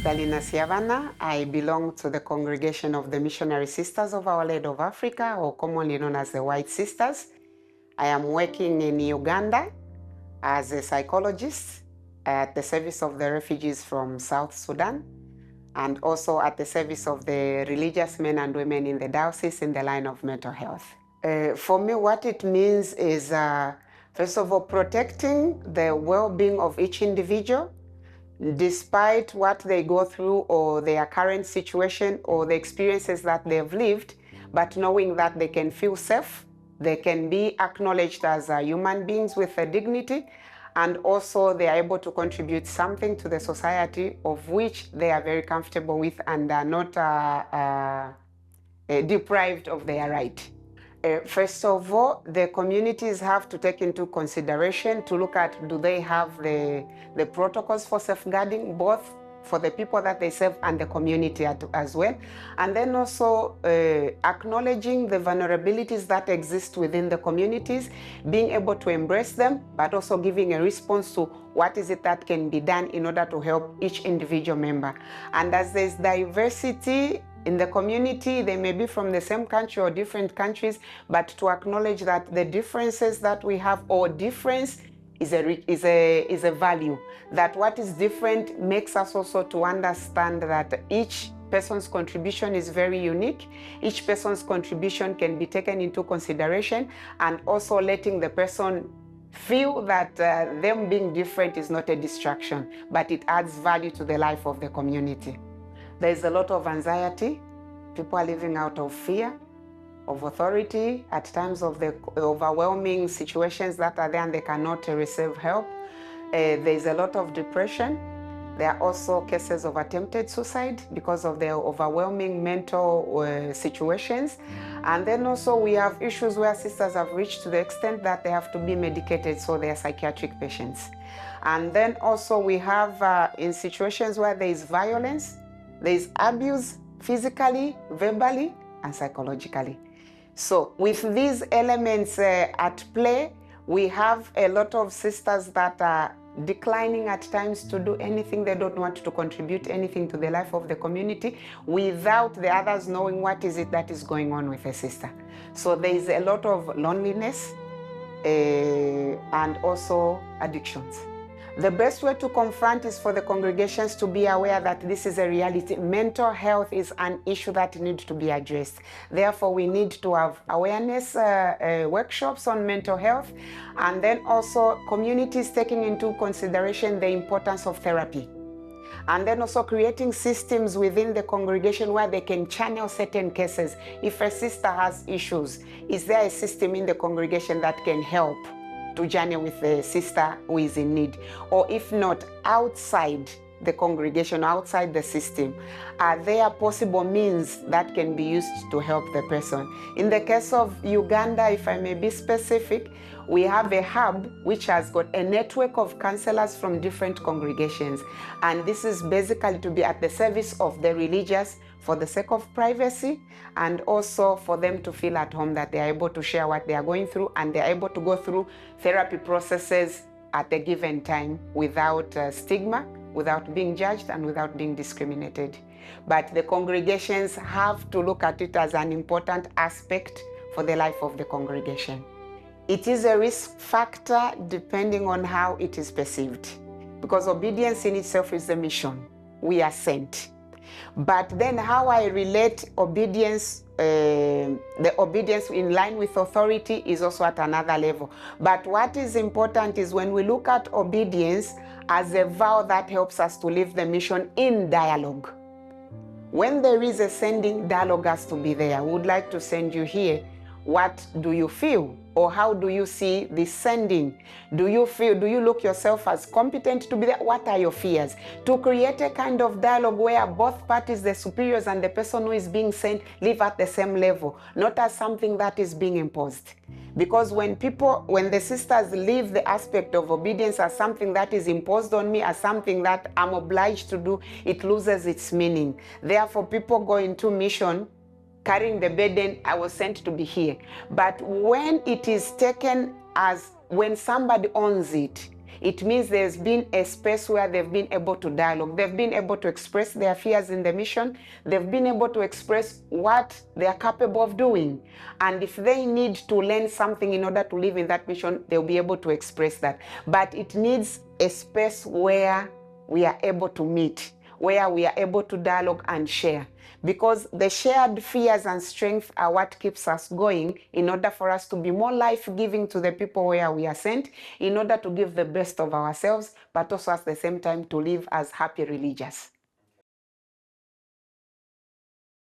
Sister Lina Siavana. I belong to the congregation of the Missionary Sisters of Our Lady of Africa, or commonly known as the White Sisters. I am working in Uganda as a psychologist at the service of the refugees from South Sudan, and also at the service of the religious men and women in the diocese in the line of mental health. For me, what it means is, first of all, protecting the well-being of each individual, despite what they go through or their current situation or the experiences that they've lived, but knowing that they can feel safe, they can be acknowledged as human beings with a dignity, and also they are able to contribute something to the society of which they are very comfortable with and are not deprived of their right. First of all, the communities have to take into consideration to look at, do they have the protocols for safeguarding, both for the people that they serve and the community as well. And then also acknowledging the vulnerabilities that exist within the communities, being able to embrace them, but also giving a response to what is it that can be done in order to help each individual member. And as there's diversity in the community, they may be from the same country or different countries, but to acknowledge that the differences that we have, or difference is a value, that what is different makes us also to understand that each person's contribution is very unique. Each person's contribution can be taken into consideration, and also letting the person feel that them being different is not a distraction, but it adds value to the life of the community. There's a lot of anxiety. People are living out of fear, of authority, at times of the overwhelming situations that are there and they cannot receive help. There's a lot of depression. There are also cases of attempted suicide because of their overwhelming mental situations. And then also we have issues where sisters have reached to the extent that they have to be medicated, so they are psychiatric patients. And then also we have in situations where there is violence, there is abuse, physically, verbally, and psychologically. So with these elements at play, we have a lot of sisters that are declining at times to do anything. They don't want to contribute anything to the life of the community without the others knowing what is it that is going on with a sister. So there is a lot of loneliness and also addictions. The best way to confront is for the congregations to be aware that this is a reality. Mental health is an issue that needs to be addressed. Therefore, we need to have awareness workshops on mental health, and then also communities taking into consideration the importance of therapy. And then also creating systems within the congregation where they can channel certain cases. If a sister has issues, is there a system in the congregation that can help to journey with the sister who is in need? Or if not, outside the congregation, outside the system, are there possible means that can be used to help the person? In the case of Uganda, if I may be specific, we have a hub which has got a network of counselors from different congregations. And this is basically to be at the service of the religious for the sake of privacy, and also for them to feel at home, that they are able to share what they are going through, and they are able to go through therapy processes at a given time without stigma, without being judged, and without being discriminated. But the congregations have to look at it as an important aspect for the life of the congregation. It is a risk factor depending on how it is perceived, because obedience in itself is a mission. We are sent. But then how I relate obedience, the obedience in line with authority, is also at another level. But what is important is when we look at obedience as a vow that helps us to live the mission in dialogue. When there is a sending, dialogue has to be there. I would like to send you here. What do you feel? Or how do you see this sending? Do you look yourself as competent to be there? What are your fears? To create a kind of dialogue where both parties, the superiors and the person who is being sent, live at the same level, not as something that is being imposed. Because when the sisters leave the aspect of obedience as something that is imposed on me, as something that I'm obliged to do, it loses its meaning. Therefore, people go into mission carrying the burden, I was sent to be here. But when it is taken as, when somebody owns it, It means there's been a space where they've been able to dialogue. They've been able to express their fears in the mission. They've been able to express what they are capable of doing. And if they need to learn something in order to live in that mission, they'll be able to express that. But it needs a space where we are able to meet, where we are able to dialogue and share. Because the shared fears and strength are what keeps us going in order for us to be more life-giving to the people where we are sent, in order to give the best of ourselves, but also at the same time to live as happy religious.